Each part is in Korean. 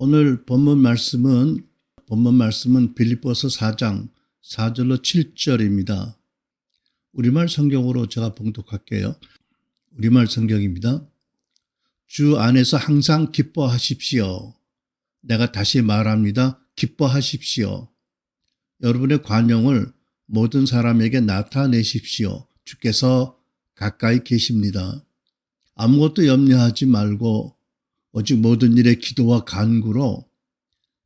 오늘 본문 말씀은 빌립보서 4장 4절로 7절입니다. 우리말 성경으로 제가 봉독할게요. 우리말 성경입니다. 주 안에서 항상 기뻐하십시오. 내가 다시 말합니다. 기뻐하십시오. 여러분의 관용을 모든 사람에게 나타내십시오. 주께서 가까이 계십니다. 아무것도 염려하지 말고 오직 모든 일에 기도와 간구로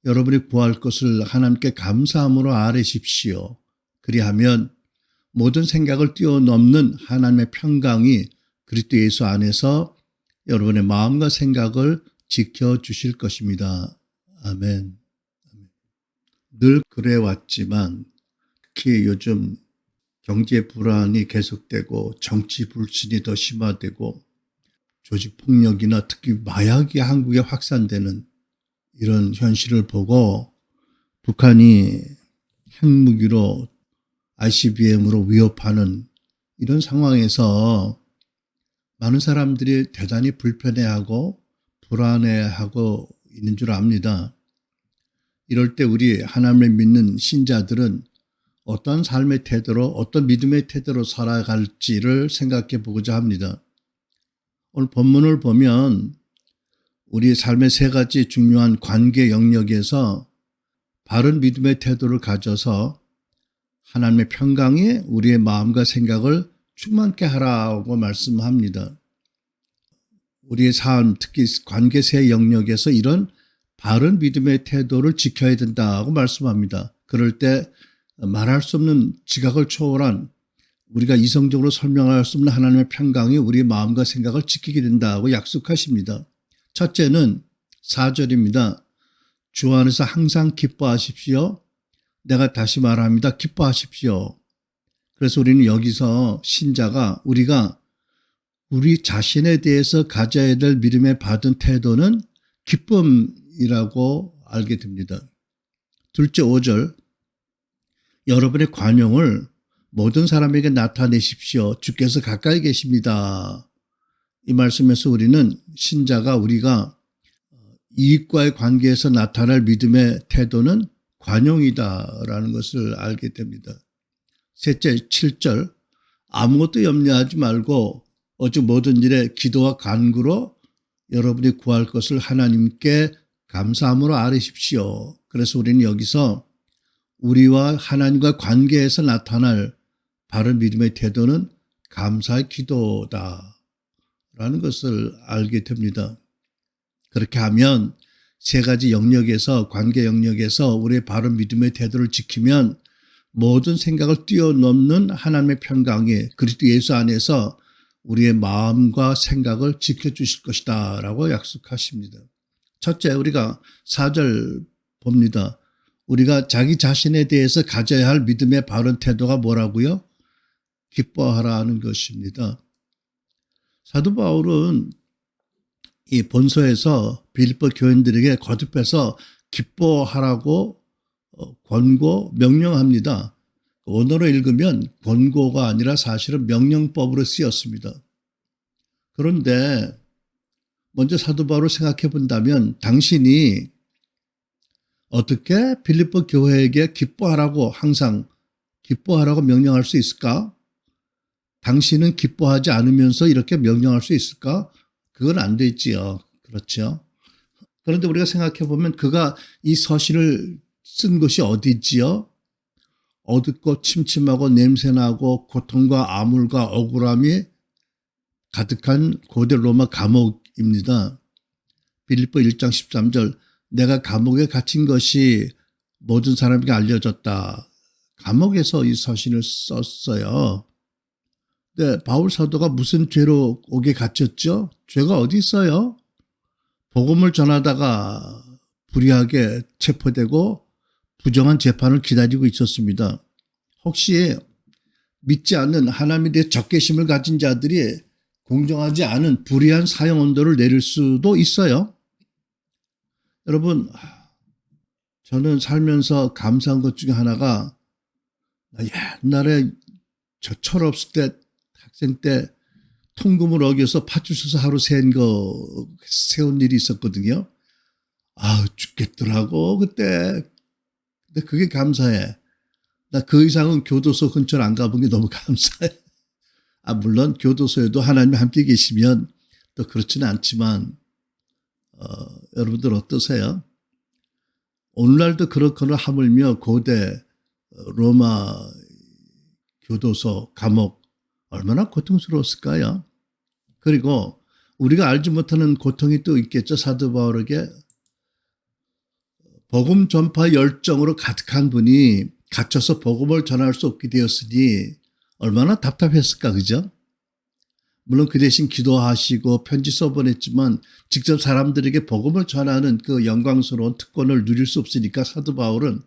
여러분이 구할 것을 하나님께 감사함으로 아뢰십시오. 그리하면 모든 생각을 뛰어넘는 하나님의 평강이 그리스도 예수 안에서 여러분의 마음과 생각을 지켜주실 것입니다. 아멘. 늘 그래왔지만 특히 요즘 경제 불안이 계속되고 정치 불신이 더 심화되고 조직폭력이나 특히 마약이 한국에 확산되는 이런 현실을 보고 북한이 핵무기로 ICBM으로 위협하는 이런 상황에서 많은 사람들이 대단히 불편해하고 불안해하고 있는 줄 압니다. 이럴 때 우리 하나님을 믿는 신자들은 어떤 삶의 태도로 어떤 믿음의 태도로 살아갈지를 생각해 보고자 합니다. 오늘 본문을 보면 우리의 삶의 세 가지 중요한 관계 영역에서 바른 믿음의 태도를 가져서 하나님의 평강이 우리의 마음과 생각을 충만케 하라고 말씀합니다. 우리의 삶, 특히 관계 세 영역에서 이런 바른 믿음의 태도를 지켜야 된다고 말씀합니다. 그럴 때 말할 수 없는 지각을 초월한 우리가 이성적으로 설명할 수 없는 하나님의 평강이 우리의 마음과 생각을 지키게 된다고 약속하십니다. 첫째는 4절입니다. 주 안에서 항상 기뻐하십시오. 내가 다시 말합니다. 기뻐하십시오. 그래서 우리는 여기서 신자가 우리가 우리 자신에 대해서 가져야 될 믿음에 받은 태도는 기쁨이라고 알게 됩니다. 둘째 5절, 여러분의 관용을 모든 사람에게 나타내십시오. 주께서 가까이 계십니다. 이 말씀에서 우리는 신자가 우리가 이익과의 관계에서 나타날 믿음의 태도는 관용이다라는 것을 알게 됩니다. 셋째 7절, 아무것도 염려하지 말고 오직 모든 일에 기도와 간구로 여러분이 구할 것을 하나님께 감사함으로 아뢰십시오. 그래서 우리는 여기서 우리와 하나님과 관계에서 나타날 바른 믿음의 태도는 감사의 기도다라는 것을 알게 됩니다. 그렇게 하면 세 가지 영역에서 관계 영역에서 우리의 바른 믿음의 태도를 지키면 모든 생각을 뛰어넘는 하나님의 평강이 그리스도 예수 안에서 우리의 마음과 생각을 지켜주실 것이다 라고 약속하십니다. 첫째, 우리가 4절 봅니다. 우리가 자기 자신에 대해서 가져야 할 믿음의 바른 태도가 뭐라고요? 기뻐하라는 것입니다. 사도 바울은 이 본서에서 빌립보 교인들에게 거듭해서 기뻐하라고 권고, 명령합니다. 원어로 읽으면 권고가 아니라 사실은 명령법으로 쓰였습니다. 그런데 먼저 사도 바울을 생각해 본다면 당신이 어떻게 빌립보 교회에게 기뻐하라고 항상 기뻐하라고 명령할 수 있을까? 당신은 기뻐하지 않으면서 이렇게 명령할 수 있을까? 그건 안 되지요. 그렇죠. 그런데 우리가 생각해 보면 그가 이 서신을 쓴 곳이 어디지요? 어둡고 침침하고 냄새나고 고통과 암울과 억울함이 가득한 고대 로마 감옥입니다. 빌립보 1장 13절, 내가 감옥에 갇힌 것이 모든 사람에게 알려졌다. 감옥에서 이 서신을 썼어요. 네, 바울 사도가 무슨 죄로 옥에 갇혔죠? 죄가 어디 있어요? 복음을 전하다가 불의하게 체포되고 부정한 재판을 기다리고 있었습니다. 혹시 믿지 않는 하나님에 대해 적개심을 가진 자들이 공정하지 않은 불의한 사형 언도를 내릴 수도 있어요. 여러분, 저는 살면서 감사한 것 중에 하나가 옛날에 저 철없을 때 학생 때 통금을 어겨서 파출소에서 하루 세운 일이 있었거든요. 아, 죽겠더라고, 그때. 근데 그게 감사해. 나 그 이상은 교도소 근처를 안 가본 게 너무 감사해. 아, 물론 교도소에도 하나님이 함께 계시면 또 그렇지는 않지만, 여러분들 어떠세요? 오늘날도 그렇거나 하물며 고대 로마 교도소, 감옥, 얼마나 고통스러웠을까요? 그리고 우리가 알지 못하는 고통이 또 있겠죠. 사도 바울에게 복음 전파 열정으로 가득한 분이 갇혀서 복음을 전할 수 없게 되었으니 얼마나 답답했을까, 그죠? 물론 그 대신 기도하시고 편지 써보냈지만 직접 사람들에게 복음을 전하는 그 영광스러운 특권을 누릴 수 없으니까 사도 바울은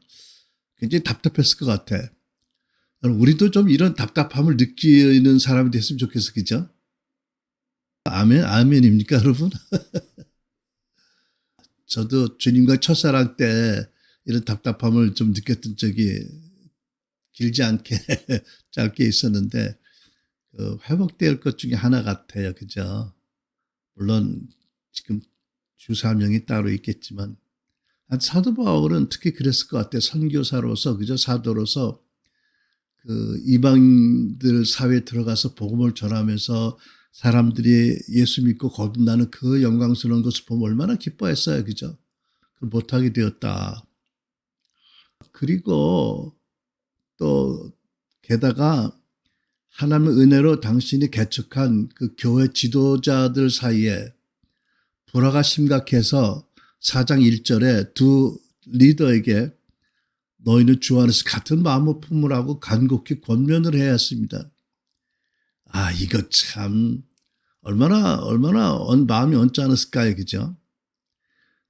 굉장히 답답했을 것 같아. 우리도 좀 이런 답답함을 느끼는 사람이 됐으면 좋겠어, 그죠? 아멘, 아멘입니까, 여러분? 저도 주님과 첫사랑 때 이런 답답함을 좀 느꼈던 적이 길지 않게 짧게 있었는데 회복될 것 중에 하나 같아요. 그죠? 물론 지금 주사명이 따로 있겠지만 사도 바울은 특히 그랬을 것 같아요. 선교사로서 그죠? 사도로서 그 이방인들 사회에 들어가서 복음을 전하면서 사람들이 예수 믿고 거듭나는 그 영광스러운 것을 보면 얼마나 기뻐했어요. 그죠? 그걸 못하게 되었다. 그리고 또 게다가 하나님의 은혜로 당신이 개척한 그 교회 지도자들 사이에 불화가 심각해서 4장 1절에 두 리더에게 너희는 주 안에서 같은 마음을 품으라고 간곡히 권면을 해야 했습니다. 아, 이거 참 얼마나 마음이 언짢았을까요, 그죠?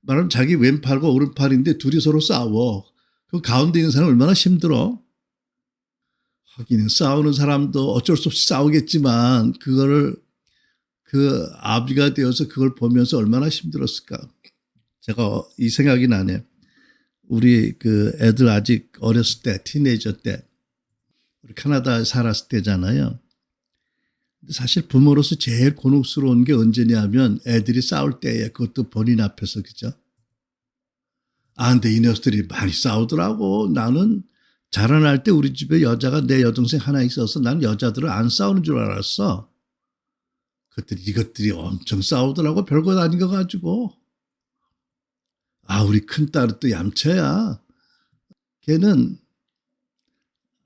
말하면 자기 왼팔과 오른팔인데 둘이 서로 싸워. 그 가운데 있는 사람 얼마나 힘들어? 하긴 싸우는 사람도 어쩔 수 없이 싸우겠지만 그거를 그 아비가 되어서 그걸 보면서 얼마나 힘들었을까? 제가 이 생각이 나네. 우리 그 애들 아직 어렸을 때, 티네이저 때, 우리 캐나다에 살았을 때잖아요. 사실 부모로서 제일 곤혹스러운 게 언제냐면 애들이 싸울 때에 그것도 본인 앞에서 그죠? 아, 근데 이 녀석들이 많이 싸우더라고. 나는 자라날 때 우리 집에 여자가 내 여동생 하나 있어서 난 여자들은 안 싸우는 줄 알았어. 그랬더니 이것들이 엄청 싸우더라고. 별것 아닌 거 가지고. 아, 우리 큰딸은 또 얌체야. 걔는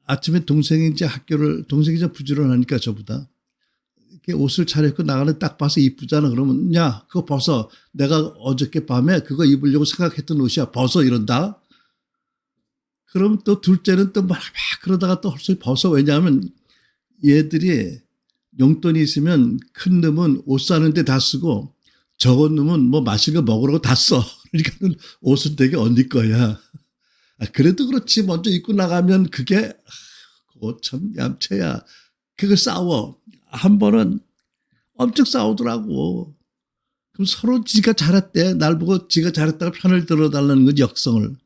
아침에 동생이 이제 부지런하니까 저보다. 이렇게 옷을 차려입고 나가는 딱 봐서 이쁘잖아. 그러면, 야, 그거 벗어. 내가 어저께 밤에 그거 입으려고 생각했던 옷이야. 벗어. 이런다. 그럼 또 둘째는 또 막 그러다가 또 헐써 벗어. 왜냐하면 얘들이 용돈이 있으면 큰 놈은 옷 사는데 다 쓰고 적은 놈은 뭐 마시는 거 먹으라고 다 써. 그러니까 옷은 되게 언니 거야. 아, 그래도 그렇지. 먼저 입고 나가면 그게 참 얌체야. 그거 싸워. 한 번은 엄청 싸우더라고. 그럼 서로 지가 잘했대. 날 보고 지가 잘했다고 편을 들어달라는 건 역성을.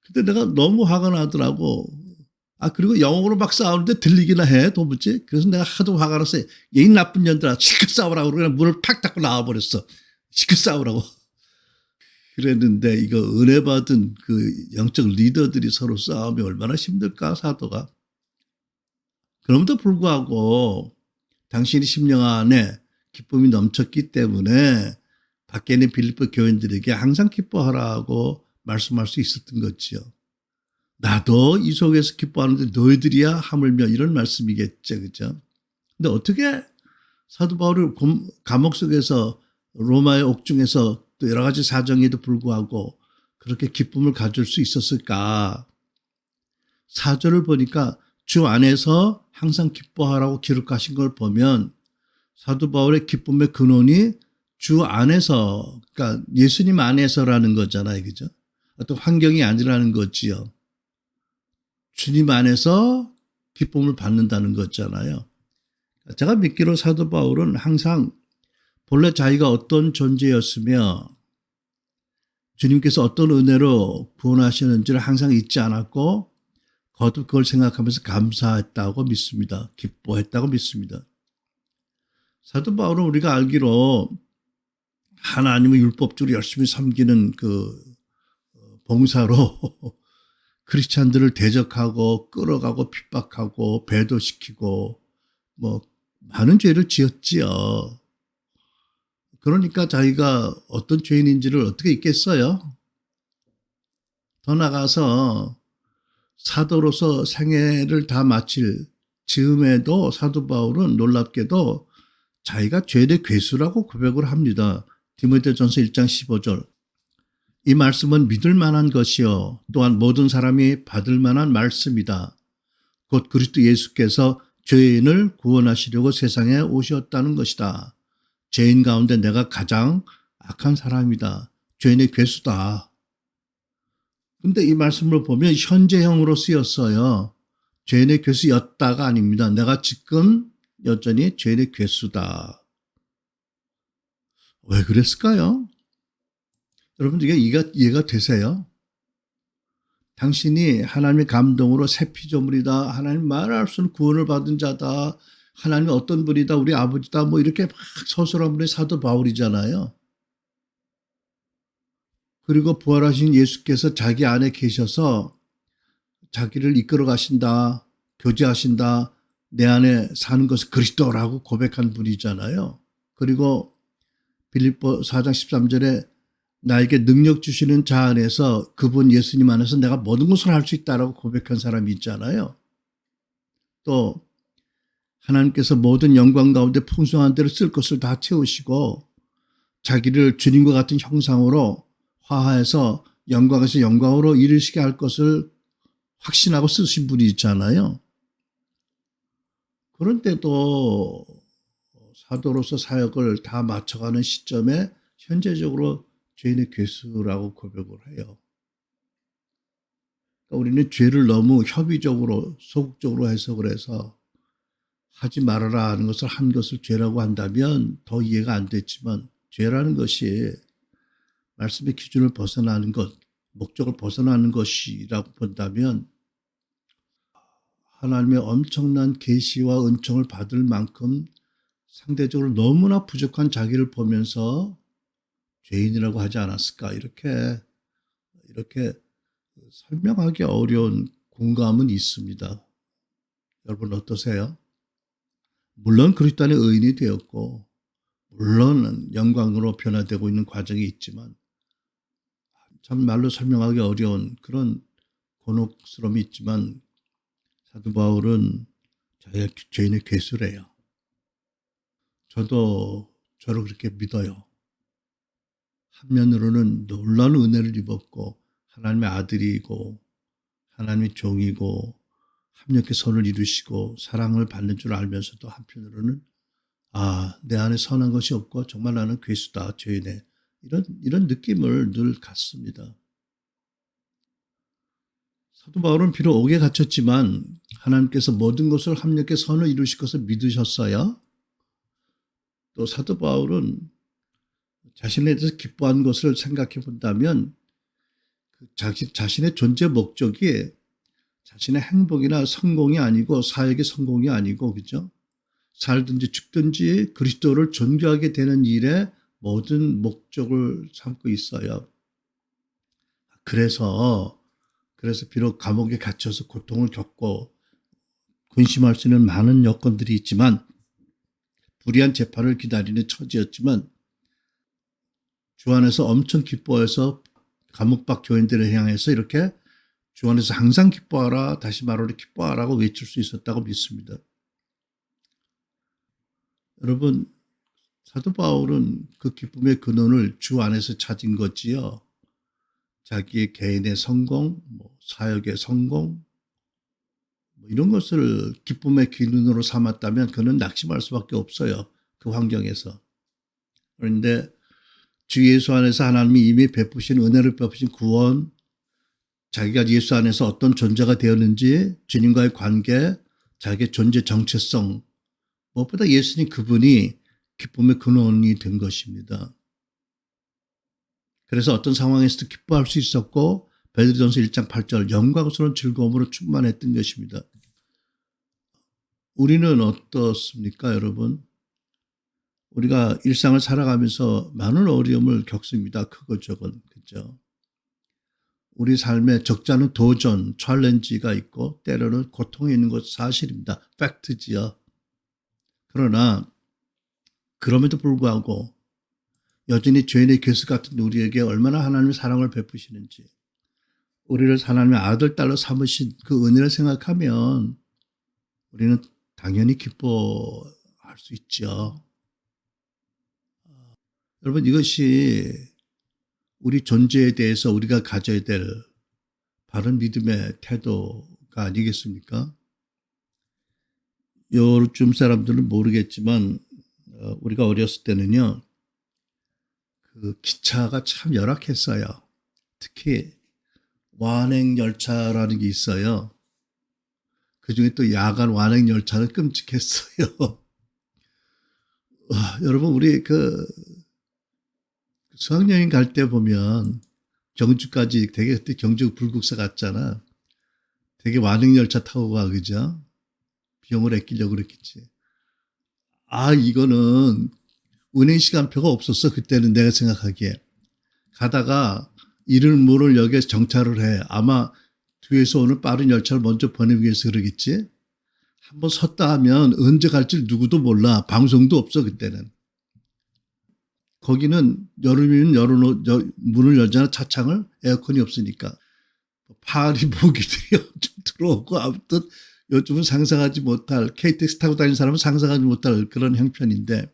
근데 내가 너무 화가 나더라고. 아, 그리고 영어로 막 싸우는데 들리기나 해, 도무지. 그래서 내가 하도 화가 나서 얘 나쁜 년들아, 시끄 싸우라고 그냥 문을 팍 닫고 나와버렸어. 시끄 싸우라고. 그랬는데 이거 은혜 받은 그 영적 리더들이 서로 싸우면 얼마나 힘들까, 사도가. 그럼에도 불구하고 당신이 심령 안에 기쁨이 넘쳤기 때문에 밖에 있는 빌립보 교인들에게 항상 기뻐하라고 말씀할 수 있었던 거지요. 나도 이 속에서 기뻐하는데 너희들이야 하물며 이런 말씀이겠죠. 그죠? 근데 어떻게 사도 바울이 감옥 속에서 로마의 옥중에서 또 여러 가지 사정에도 불구하고 그렇게 기쁨을 가질 수 있었을까? 4절을 보니까 주 안에서 항상 기뻐하라고 기록하신 걸 보면 사도 바울의 기쁨의 근원이 주 안에서, 그러니까 예수님 안에서라는 거잖아요. 그죠? 어떤 환경이 아니라는 거지요. 주님 안에서 기쁨을 받는다는 거잖아요. 제가 믿기로 사도 바울은 항상 본래 자기가 어떤 존재였으며 주님께서 어떤 은혜로 구원하시는지를 항상 잊지 않았고 거듭 그걸 생각하면서 감사했다고 믿습니다. 기뻐했다고 믿습니다. 사도 바울은 우리가 알기로 하나님을 율법적으로 열심히 섬기는 그 봉사로 크리스찬들을 대적하고 끌어가고 핍박하고 배도시키고 뭐 많은 죄를 지었지요. 그러니까 자기가 어떤 죄인인지를 어떻게 잊겠어요? 더 나가서 사도로서 생애를 다 마칠 즈음에도 사도 바울은 놀랍게도 자기가 죄의 괴수라고 고백을 합니다. 디모데전서 1장 15절. 이 말씀은 믿을 만한 것이요 또한 모든 사람이 받을 만한 말씀이다. 곧 그리스도 예수께서 죄인을 구원하시려고 세상에 오셨다는 것이다. 죄인 가운데 내가 가장 악한 사람이다. 죄인의 괴수다. 근데 이 말씀을 보면 현재형으로 쓰였어요. 죄인의 괴수였다가 아닙니다. 내가 지금 여전히 죄인의 괴수다. 왜 그랬을까요? 여러분 이게 이해가 되세요? 당신이 하나님의 감동으로 새 피조물이다. 하나님 말할 수 없는 구원을 받은 자다. 하나님이 어떤 분이다. 우리 아버지다. 뭐 이렇게 막 서술한 분이 사도 바울이잖아요. 그리고 부활하신 예수께서 자기 안에 계셔서 자기를 이끌어 가신다. 교제하신다. 내 안에 사는 것은 그리스도라고 고백한 분이잖아요. 그리고 빌립보 4장 13절에 나에게 능력 주시는 자 안에서 그분 예수님 안에서 내가 모든 것을 할 수 있다라고 고백한 사람이 있잖아요. 또 하나님께서 모든 영광 가운데 풍성한 대로 쓸 것을 다 채우시고 자기를 주님과 같은 형상으로 화하해서 영광에서 영광으로 이르시게 할 것을 확신하고 쓰신 분이 있잖아요. 그런데도 사도로서 사역을 다 마쳐가는 시점에 현재적으로 죄인의 괴수라고 고백을 해요. 그러니까 우리는 죄를 너무 협의적으로 소극적으로 해석을 해서 하지 말아라 하는 것을 한 것을 죄라고 한다면 더 이해가 안 됐지만 죄라는 것이 말씀의 기준을 벗어나는 것, 목적을 벗어나는 것이라고 본다면 하나님의 엄청난 계시와 은총을 받을 만큼 상대적으로 너무나 부족한 자기를 보면서 죄인이라고 하지 않았을까 이렇게 설명하기 어려운 공감은 있습니다. 여러분 어떠세요? 물론 그리스도 안에 의인이 되었고 물론 영광으로 변화되고 있는 과정이 있지만 참 말로 설명하기 어려운 그런 곤혹스러움이 있지만 사도 바울은 자기가 죄인의 괴수래요. 저도 저를 그렇게 믿어요. 한면으로는 놀라운 은혜를 입었고 하나님의 아들이고 하나님의 종이고 합력의 선을 이루시고 사랑을 받는 줄 알면서도 한편으로는 내 안에 선한 것이 없고 정말 나는 괴수다, 죄인의 이런 느낌을 늘 갖습니다. 사도 바울은 비록 옥에 갇혔지만 하나님께서 모든 것을 합력의 선을 이루실 것을 믿으셨어요. 또 사도 바울은 자신에 대해서 기뻐한 것을 생각해 본다면 자신의 존재 목적이 자신의 행복이나 성공이 아니고 사역의 성공이 아니고 그죠? 살든지 죽든지 그리스도를 존귀하게 되는 일에 모든 목적을 삼고 있어요. 그래서 비록 감옥에 갇혀서 고통을 겪고 근심할 수 있는 많은 여건들이 있지만 불의한 재판을 기다리는 처지였지만 주 안에서 엄청 기뻐해서 감옥 밖 교인들을 향해서 이렇게 주 안에서 항상 기뻐하라, 다시 말하러 기뻐하라고 외칠 수 있었다고 믿습니다. 여러분, 사도 바울은 그 기쁨의 근원을 주 안에서 찾은 거지요. 자기의 개인의 성공, 사역의 성공, 이런 것을 기쁨의 기준으로 삼았다면 그는 낙심할 수밖에 없어요. 그 환경에서. 그런데 주 예수 안에서 하나님이 이미 베푸신 은혜를 베푸신 구원, 자기가 예수 안에서 어떤 존재가 되었는지, 주님과의 관계, 자기의 존재 정체성, 무엇보다 예수님 그분이 기쁨의 근원이 된 것입니다. 그래서 어떤 상황에서도 기뻐할 수 있었고 베드로전서 1장 8절 영광스러운 즐거움으로 충만했던 것입니다. 우리는 어떻습니까, 여러분? 우리가 일상을 살아가면서 많은 어려움을 겪습니다. 크고 적은. 그죠? 우리 삶에 적지 않은 도전, 챌린지가 있고 때로는 고통이 있는 것 사실입니다. 팩트지요. 그러나 그럼에도 불구하고 여전히 죄인의 괴수 같은 우리에게 얼마나 하나님의 사랑을 베푸시는지, 우리를 하나님의 아들, 딸로 삼으신 그 은혜를 생각하면 우리는 당연히 기뻐할 수 있죠. 여러분, 이것이 우리 존재에 대해서 우리가 가져야 될 바른 믿음의 태도가 아니겠습니까? 요즘 사람들은 모르겠지만 우리가 어렸을 때는요, 그 기차가 참 열악했어요. 특히 완행열차라는 게 있어요. 그중에 또 야간 완행열차는 끔찍했어요. 여러분, 우리 그 수학여행 갈 때 보면 경주까지 되게, 그때 경주 불국사 갔잖아. 되게 완행열차 타고 가, 그죠? 비용을 아끼려고 그랬겠지. 이거는 운행 시간표가 없었어. 그때는 내가 생각하기에. 가다가 이를 모를 역에 정차를 해. 아마 뒤에서 오는 빠른 열차를 먼저 보내기 위해서 그러겠지. 한번 섰다 하면 언제 갈지 누구도 몰라. 방송도 없어, 그때는. 거기는 여름이면 문을 열잖아, 차창을. 에어컨이 없으니까. 파리 모기들이 엄청 들어오고, 아무튼 요즘은 상상하지 못할, KTX 타고 다니는 사람은 상상하지 못할 그런 형편인데,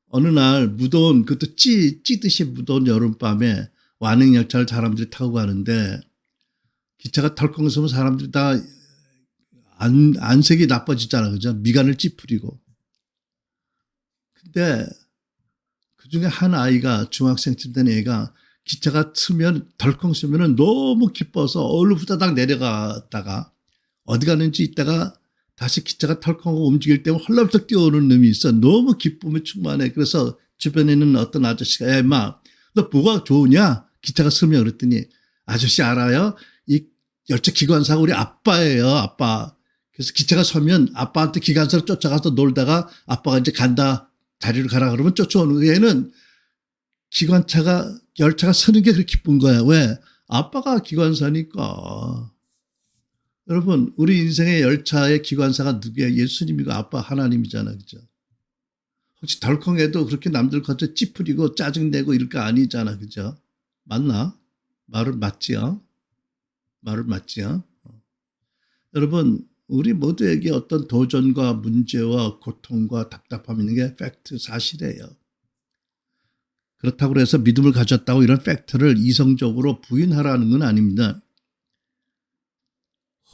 어느 날 무더운, 그것도 찌듯이 무더운 여름밤에 완행열차를 사람들이 타고 가는데, 기차가 덜컹 서면 사람들이 다 안색이 나빠지잖아, 그죠? 미간을 찌푸리고. 근데 그 중에 한 아이가, 중학생쯤 된 애가 기차가 트면, 덜컹 쓰면은 너무 기뻐서 얼른 후다닥 내려갔다가 어디 가는지 있다가 다시 기차가 덜컹하고 움직일 때면 헐렁떡 뛰어오는 놈이 있어. 너무 기쁨에 충만해. 그래서 주변에 있는 어떤 아저씨가, 야, 임마, 너 뭐가 좋으냐? 기차가 서면. 그랬더니, 아저씨 알아요? 이 열차 기관사가 우리 아빠예요, 아빠. 그래서 기차가 서면 아빠한테 기관사를 쫓아가서 놀다가 아빠가 이제 간다, 자리로 가라 그러면 쫓아오는 거예요. 얘는 열차가 서는 게 그렇게 기쁜 거야. 왜? 아빠가 기관사니까. 여러분, 우리 인생의 열차의 기관사가 누구야? 예수님이고 아빠 하나님이잖아. 그죠? 혹시 덜컹해도 그렇게 남들 겉에 찌푸리고 짜증내고 이럴 거 아니잖아. 그죠? 맞나? 말은 맞지요? 말은 맞지요? 여러분, 우리 모두에게 어떤 도전과 문제와 고통과 답답함이 있는 게 팩트, 사실이에요. 그렇다고 해서 믿음을 가졌다고 이런 팩트를 이성적으로 부인하라는 건 아닙니다.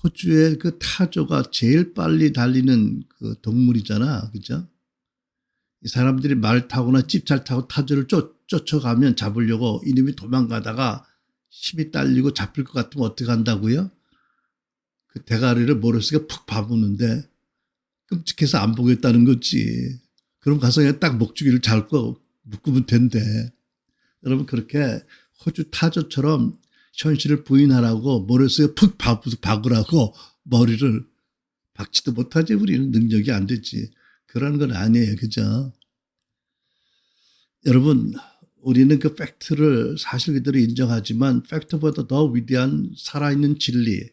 호주의 그 타조가 제일 빨리 달리는 그 동물이잖아. 그죠? 이 사람들이 말 타거나 찝잘 타고 타조를 쫓아가면 잡으려고 이놈이 도망가다가 힘이 딸리고 잡힐 것 같으면 어떻게 한다고요? 그 대가리를 모래속에 푹 파보는데 끔찍해서 안 보겠다는 거지. 그럼 가서 그냥 딱 목줄기를 잡고 묶으면 된대. 여러분, 그렇게 호주 타조처럼 현실을 부인하라고 모래속에 푹 박으라고 머리를 박지도 못하지. 우리는 능력이 안 되지. 그런 건 아니에요. 그죠? 여러분, 우리는 그 팩트를 사실 그대로 인정하지만 팩트보다 더 위대한 살아있는 진리,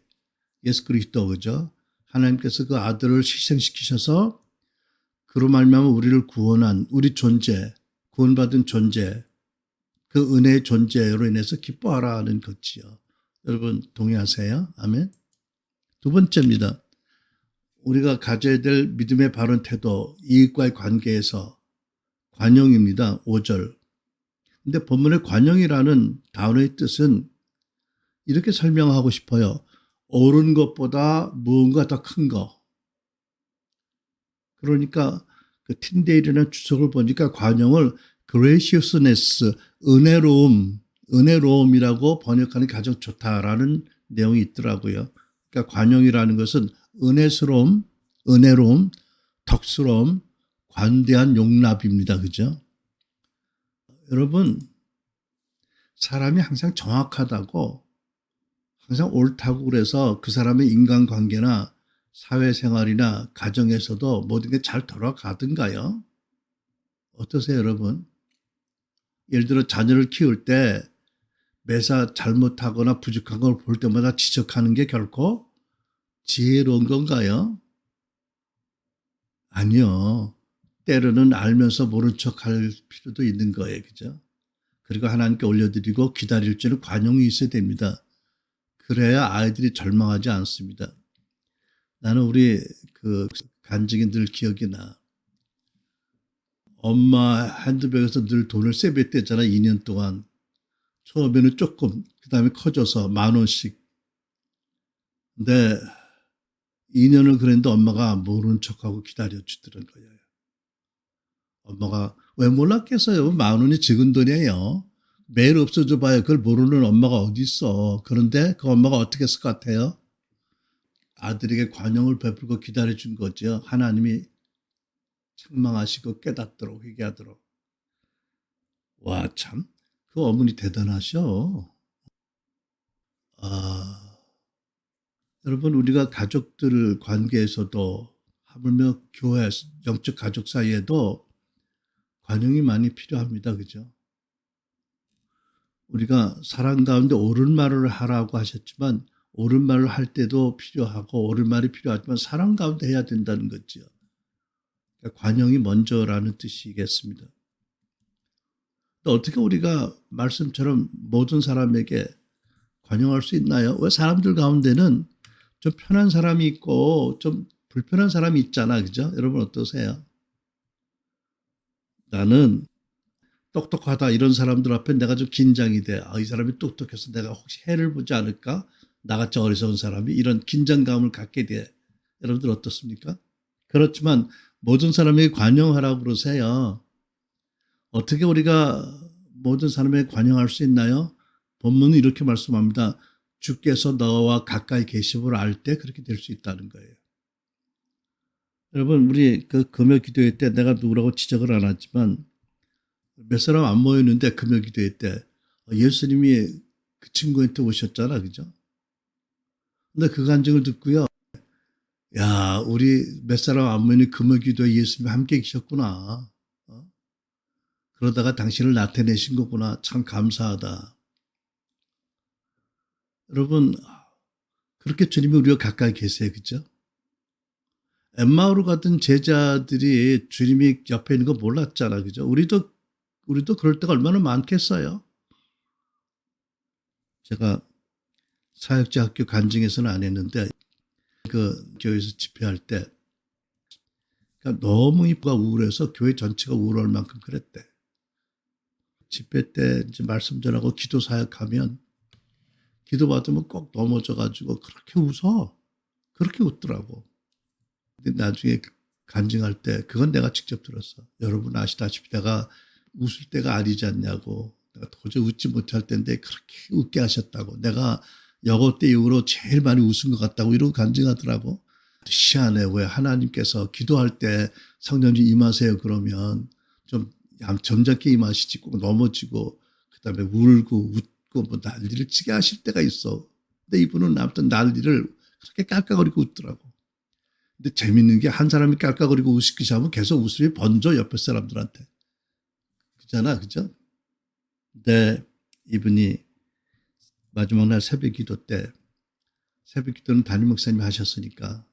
예수 그리스도, 그죠? 하나님께서 그 아들을 희생시키셔서 그로 말미암아 우리를 구원한 우리 존재, 구원받은 존재, 그 은혜의 존재로 인해서 기뻐하라는 것이요. 여러분 동의하세요? 아멘. 두 번째입니다. 우리가 가져야 될 믿음의 바른 태도, 이익과의 관계에서 관용입니다. 5절. 근데 본문의 관용이라는 단어의 뜻은 이렇게 설명하고 싶어요. 옳은 것보다 무언가 더 큰 거. 그러니까 그 틴데일이라는 주석을 보니까 관용을 graciousness, 은혜로움이라고 번역하는 게 가장 좋다라는 내용이 있더라고요. 그러니까 관용이라는 것은 은혜로움, 덕스러움, 관대한 용납입니다. 그죠? 여러분, 사람이 항상 정확하다고, 항상 옳다고 그래서 그 사람의 인간관계나 사회생활이나 가정에서도 모든 게 잘 돌아가든가요? 어떠세요, 여러분? 예를 들어 자녀를 키울 때 매사 잘못하거나 부족한 걸 볼 때마다 지적하는 게 결코 지혜로운 건가요? 아니요. 때로는 알면서 모른 척할 필요도 있는 거예요. 그죠? 그리고 하나님께 올려드리고 기다릴 줄은 관용이 있어야 됩니다. 그래야 아이들이 절망하지 않습니다. 나는 우리 그 간증이 늘 기억이 나. 엄마 핸드백에서 늘 돈을 세뱃댔잖아, 2년 동안. 처음에는 조금, 그 다음에 커져서 10,000원씩. 근데 2년을 그랬는데 엄마가 모르는 척하고 기다려주더란 거예요. 엄마가 왜 몰랐겠어요? 10,000원이 적은 돈이에요. 매일 없어져 봐요. 그걸 모르는 엄마가 어디 있어. 그런데 그 엄마가 어떻게 했을 것 같아요? 아들에게 관용을 베풀고 기다려준 거죠. 하나님이 책망하시고 깨닫도록 회개하도록. 와, 참. 그 어머니 대단하셔. 아, 여러분, 우리가 가족들 관계에서도 하물며 교회, 영적 가족 사이에도 관용이 많이 필요합니다. 그죠? 우리가 사랑 가운데 옳은 말을 하라고 하셨지만 옳은 말을 할 때도 필요하고 옳은 말이 필요하지만 사랑 가운데 해야 된다는 거죠. 그러니까 관용이 먼저라는 뜻이겠습니다. 어떻게 우리가 말씀처럼 모든 사람에게 관용할 수 있나요? 왜 사람들 가운데는 좀 편한 사람이 있고 좀 불편한 사람이 있잖아. 그죠? 여러분 어떠세요? 나는 똑똑하다 이런 사람들 앞에 내가 좀 긴장이 돼. 아, 이 사람이 똑똑해서 내가 혹시 해를 보지 않을까? 나같이 어리석은 사람이 이런 긴장감을 갖게 돼. 여러분들 어떻습니까? 그렇지만 모든 사람에게 관용하라고 그러세요. 어떻게 우리가 모든 사람에게 관용할 수 있나요? 본문은 이렇게 말씀합니다. 주께서 너와 가까이 계심을 알 때 그렇게 될 수 있다는 거예요. 여러분, 우리 그 금요 기도회 때 내가 누구라고 지적을 안 하지만 몇 사람 안 모였는데 금요 기도회 때 예수님이 그 친구한테 오셨잖아. 그죠? 근데 그 간증을 듣고요. 야, 우리 몇 사람 안 모이는 금요 기도회 예수님이 함께 계셨구나. 그러다가 당신을 나타내신 거구나. 참 감사하다. 여러분, 그렇게 주님이 우리와 가까이 계세요. 그죠? 엠마오로 갔던 제자들이 주님이 옆에 있는 거 몰랐잖아. 그죠? 우리도 그럴 때가 얼마나 많겠어요. 제가 사역자 학교 간증에서는 안 했는데 그 교회에서 집회할 때 그러니까 너무 이쁘가 우울해서 교회 전체가 우울할 만큼 그랬대. 집회 때 이제 말씀 전하고 기도 사역하면 기도 받으면 꼭 넘어져 가지고 그렇게 웃어. 그렇게 웃더라고. 근데 나중에 간증할 때 그건 내가 직접 들었어. 여러분 아시다시피 내가 웃을 때가 아니지 않냐고. 내가 도저히 웃지 못할 때인데 그렇게 웃게 하셨다고. 내가 여고 때 이후로 제일 많이 웃은 것 같다고 이러고 간증하더라고. 희한해. 왜 하나님께서 기도할 때 성령님 임하세요 그러면 좀 점잖게 임하시지 꼭 넘어지고 그다음에 울고 웃고 뭐 난리를 치게 하실 때가 있어. 근데 이분은 아무튼 난리를 그렇게 깔깔거리고 웃더라고. 근데 재밌는 게 한 사람이 깔깔거리고 웃기 시작하면 계속 웃음이 번져 옆에 사람들한테. 그잖아, 그죠? 근데 이분이 마지막 날 새벽 기도 때, 새벽 기도는 담임 목사님이 하셨으니까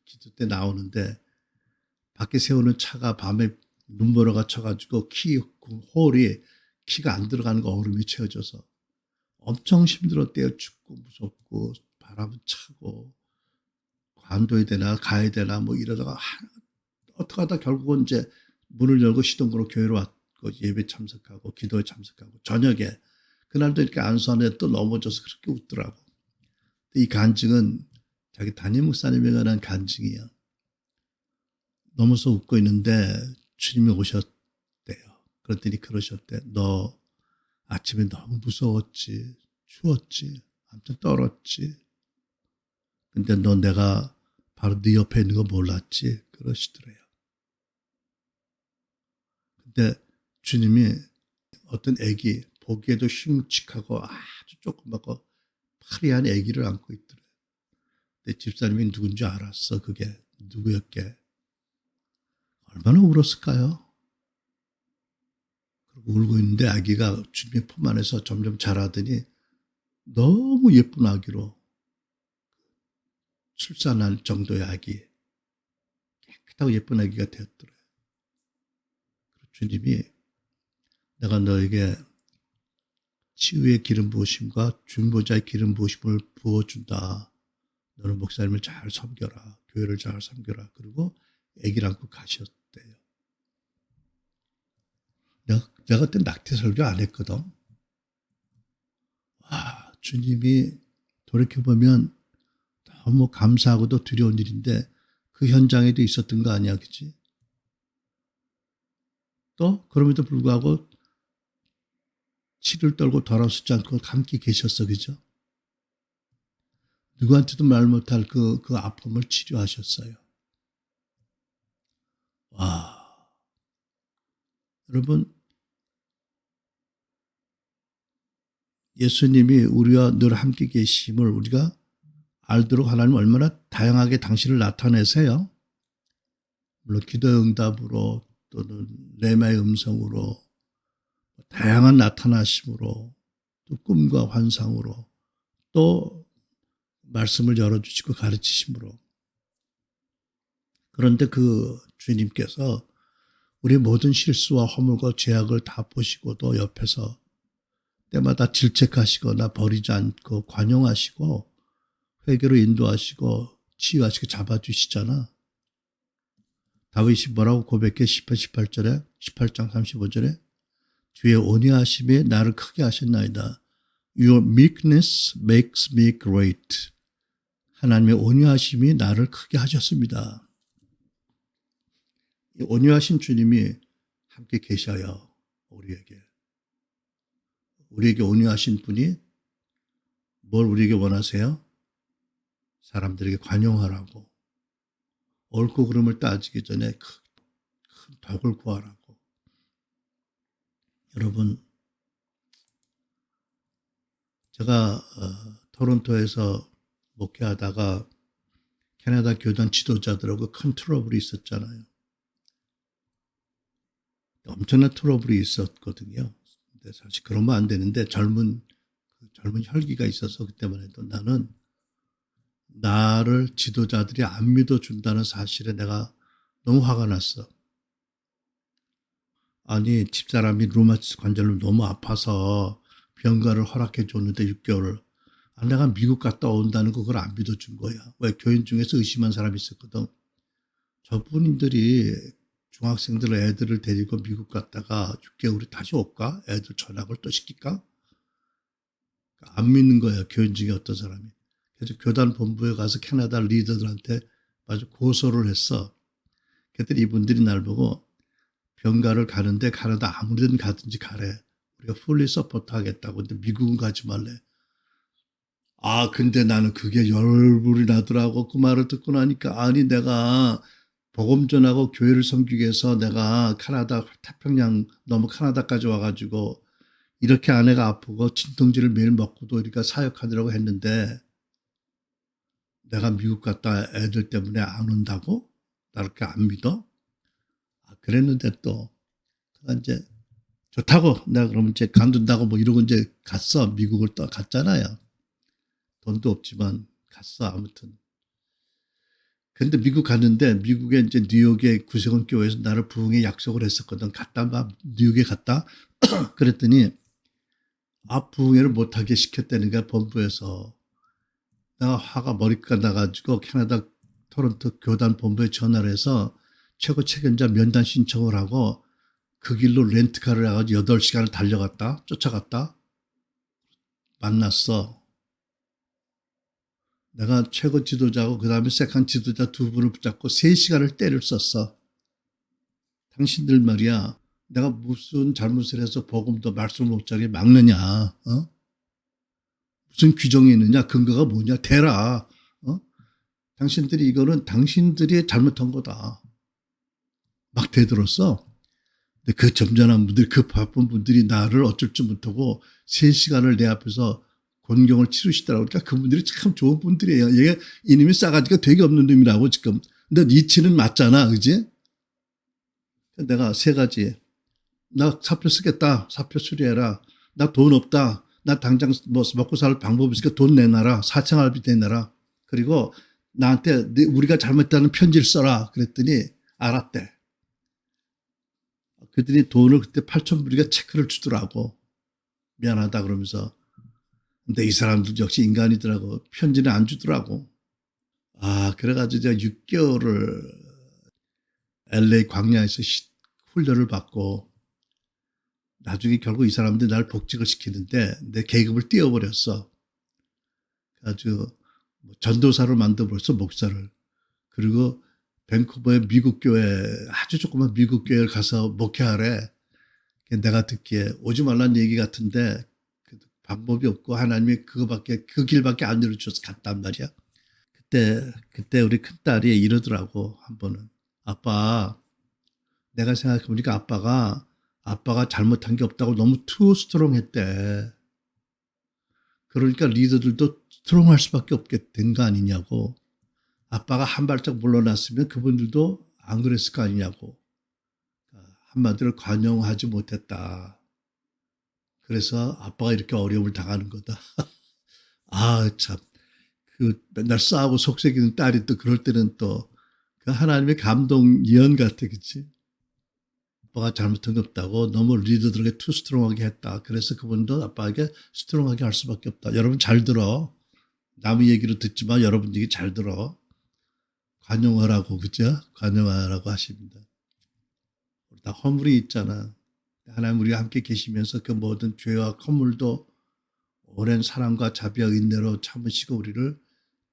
기도 때 나오는데 밖에 세우는 차가 밤에 눈보라가 쳐가지고 홀이 키가 안 들어가는 거 얼음이 채워져서 엄청 힘들었대요. 춥고 무섭고 바람은 차고 관둬야 되나 가야 되나 뭐 이러다가 어떻게 하다 결국은 이제 문을 열고 시동으로 교회로 왔고 예배 참석하고 기도에 참석하고 저녁에 그날도 이렇게 안수하는데 또 넘어져서 그렇게 웃더라고. 이 간증은 자기 담임 목사님에 관한 간증이야. 넘어서 웃고 있는데 주님이 오셨대요. 그랬더니 그러셨대. 너 아침에 너무 무서웠지. 추웠지. 아무튼 떨었지. 근데 너 내가 바로 네 옆에 있는 거 몰랐지. 그러시더래요. 근데 주님이 어떤 아기 보기에도 흉측하고 아주 조그맣고 파리한 아기를 안고 있더래요. 내 집사님이 누군지 알았어. 그게 누구였게. 얼마나 울었을까요? 울고 있는데 아기가 주님의 품 안에서 점점 자라더니 너무 예쁜 아기로 출산할 정도의 아기, 깨끗하고 예쁜 아기가 되었더래요. 주님이 내가 너에게 치유의 기름 부으심과 중보자의 기름 부으심을 부어준다. 너는 목사님을 잘 섬겨라. 교회를 잘 섬겨라. 그리고 아기를 안고 가셨대요. 내가 그때 낙태 설교 안 했거든. 와, 주님이 돌이켜보면 너무 감사하고도 두려운 일인데 그 현장에도 있었던 거 아니야, 그치? 또 그럼에도 불구하고 치를 떨고 돌아서지 않고 함께 계셨어, 그죠? 누구한테도 말 못할 그 아픔을 치료하셨어요. 와, 여러분, 예수님이 우리와 늘 함께 계심을 우리가 알도록 하나님 얼마나 다양하게 당신을 나타내세요. 물론 기도의 응답으로 또는 레마의 음성으로 다양한 나타나심으로 또 꿈과 환상으로 또 말씀을 열어주시고 가르치심으로. 그런데 그 주님께서 우리 모든 실수와 허물과 죄악을 다 보시고도 옆에서 때마다 질책하시거나 버리지 않고 관용하시고 회개로 인도하시고 치유하시고 잡아주시잖아. 다윗이 뭐라고 고백해? 18절에 18장 35절에 주의 온유하심이 나를 크게 하셨나이다. Your meekness makes me great. 하나님의 온유하심이 나를 크게 하셨습니다. 이 온유하신 주님이 함께 계셔요. 우리에게 온유하신 분이 뭘 우리에게 원하세요? 사람들에게 관용하라고. 옳고 그름을 따지기 전에 큰 덕을 구하라고. 여러분, 제가 토론토에서 목회하다가 캐나다 교단 지도자들하고 큰 트러블이 있었잖아요. 엄청난 트러블이 있었거든요. 근데 사실 그러면 안 되는데 젊은 혈기가 있어서 그때만 해도 나는 나를 지도자들이 안 믿어준다는 사실에 내가 너무 화가 났어. 아니, 집사람이 루마티스 관절로 너무 아파서 병가를 허락해 줬는데 6개월을. 아, 내가 미국 갔다 온다는 거 그걸 안 믿어준 거야. 왜? 교인 중에서 의심한 사람이 있었거든. 저분들이 중학생들 애들을 데리고 미국 갔다가 6개월이 다시 올까? 애들 전학을 또 시킬까? 안 믿는 거야, 교인 중에 어떤 사람이. 그래서 교단 본부에 가서 캐나다 리더들한테 아주 고소를 했어. 그랬더니 이분들이 날 보고 병가를 가는데 캐나다 아무 데든 가든지 가래. 우리가 풀리 서포트 하겠다고. 근데 미국은 가지 말래. 아, 근데 나는 그게 열불이 나더라고. 그 말을 듣고 나니까, 아니, 내가 복음 전하고 교회를 섬기기 위해서 내가 캐나다 태평양 넘어 캐나다까지 와가지고 이렇게 아내가 아프고 진통제를 매일 먹고도 우리가 사역하느라고 했는데 내가 미국 갔다 애들 때문에 안 온다고? 나 그렇게 안 믿어? 아, 그랬는데 또 이제 좋다고 내가 그러면 이제 간둔다고 뭐 이러고 이제 갔어. 미국을 또 갔잖아요. 돈도 없지만 갔어. 아무튼. 근데 미국 갔는데 미국에 이제 뉴욕의 구세군 교회에서 나를 부흥에 약속을 했었거든. 갔다 막 뉴욕에 갔다. 그랬더니 부흥회를 못하게 시켰다는 거야, 본부에서. 내가 화가 머리가 나가지고 캐나다 토론토 교단 본부에 전화를 해서 최고 책임자 면담 신청을 하고 그 길로 렌트카를 해가지고 8시간을 달려갔다, 쫓아갔다, 만났어. 내가 최고 지도자하고 그 다음에 세컨 지도자 2분을 붙잡고 3시간을 때를 썼어. 당신들 말이야, 내가 무슨 잘못을 해서 복음도 말씀을 못하게 막느냐, 무슨 규정이 있느냐, 근거가 뭐냐, 대라. 당신들이 이거는 당신들이 잘못한 거다. 막 대들었어. 근데 그 점잖은 분들, 그 바쁜 분들이 나를 어쩔 줄 못하고 3시간을 내 앞에서 곤경을 치르시더라고. 그러니까 그분들이 참 좋은 분들이에요. 얘가 이놈이 싸가지가 되게 없는 놈이라고 지금. 근데 이치는 맞잖아, 그지? 내가 3가지. 나 사표 쓰겠다. 사표 수리해라. 나 돈 없다. 나 당장 뭐 먹고 살 방법 있으니까 돈 내놔라. 사생활비 내놔라. 그리고 나한테 우리가 잘못했다는 편지를 써라. 그랬더니 알았대. 그랬더니 돈을 그때 8,000불이가 체크를 주더라고. 미안하다 그러면서. 근데 이 사람들 역시 인간이더라고. 편지는 안 주더라고. 아, 그래가지고 제가 6개월을 LA 광야에서 훈련을 받고 나중에 결국 이 사람들이 날 복직을 시키는데 내 계급을 띄워버렸어. 아주 전도사를 만들어버렸어, 목사를. 그리고 밴쿠버의 미국 교회, 아주 조그만 미국 교회를 가서 목회하래. 내가 듣기에 오지 말란 얘기 같은데 방법이 없고 하나님이 그 길밖에 안 열어주셔서 갔단 말이야. 그때 우리 큰딸이 이러더라고, 한 번은. 아빠, 내가 생각해보니까 아빠가 잘못한 게 없다고 너무 투 스트롱 했대. 그러니까 리더들도 스트롱할 수밖에 없게 된 거 아니냐고. 아빠가 한 발짝 물러났으면 그분들도 안 그랬을 거 아니냐고. 한마디로 관용하지 못했다. 그래서 아빠가 이렇게 어려움을 당하는 거다. 아, 참. 맨날 싸우고 속삭이는 딸이 또 그럴 때는 또 그 하나님의 감동 예언 같아, 그치? 아빠가 잘못한 게 없다고 너무 리더들에게 투 스트롱하게 했다. 그래서 그분도 아빠에게 스트롱하게 할 수밖에 없다. 여러분 잘 들어. 남의 얘기로 듣지만 여러분 얘기 잘 들어. 관용하라고, 그죠? 관용하라고 하십니다. 다 허물이 있잖아. 하나님 우리가 함께 계시면서 그 모든 죄와 허물도 오랜 사랑과 자비와 인내로 참으시고 우리를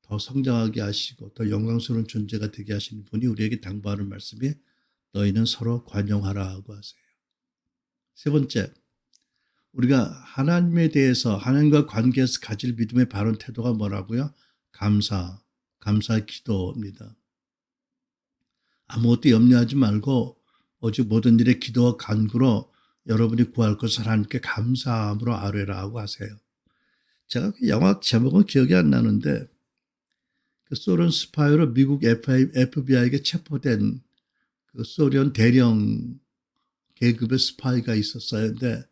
더 성장하게 하시고 더 영광스러운 존재가 되게 하시는 분이 우리에게 당부하는 말씀이 너희는 서로 관용하라고 하세요. 세 번째, 우리가 하나님에 대해서 하나님과 관계에서 가질 믿음의 바른 태도가 뭐라고요? 감사의 기도입니다. 아무것도 염려하지 말고 오직 모든 일에 기도와 간구로 여러분이 구할 것을 하나님께 감사함으로 아뢰라고 하세요. 제가 그 영화 제목은 기억이 안 나는데 그 소련 스파이로 미국 FBI에게 체포된 그 소련 대령 계급의 스파이가 있었어요. 근데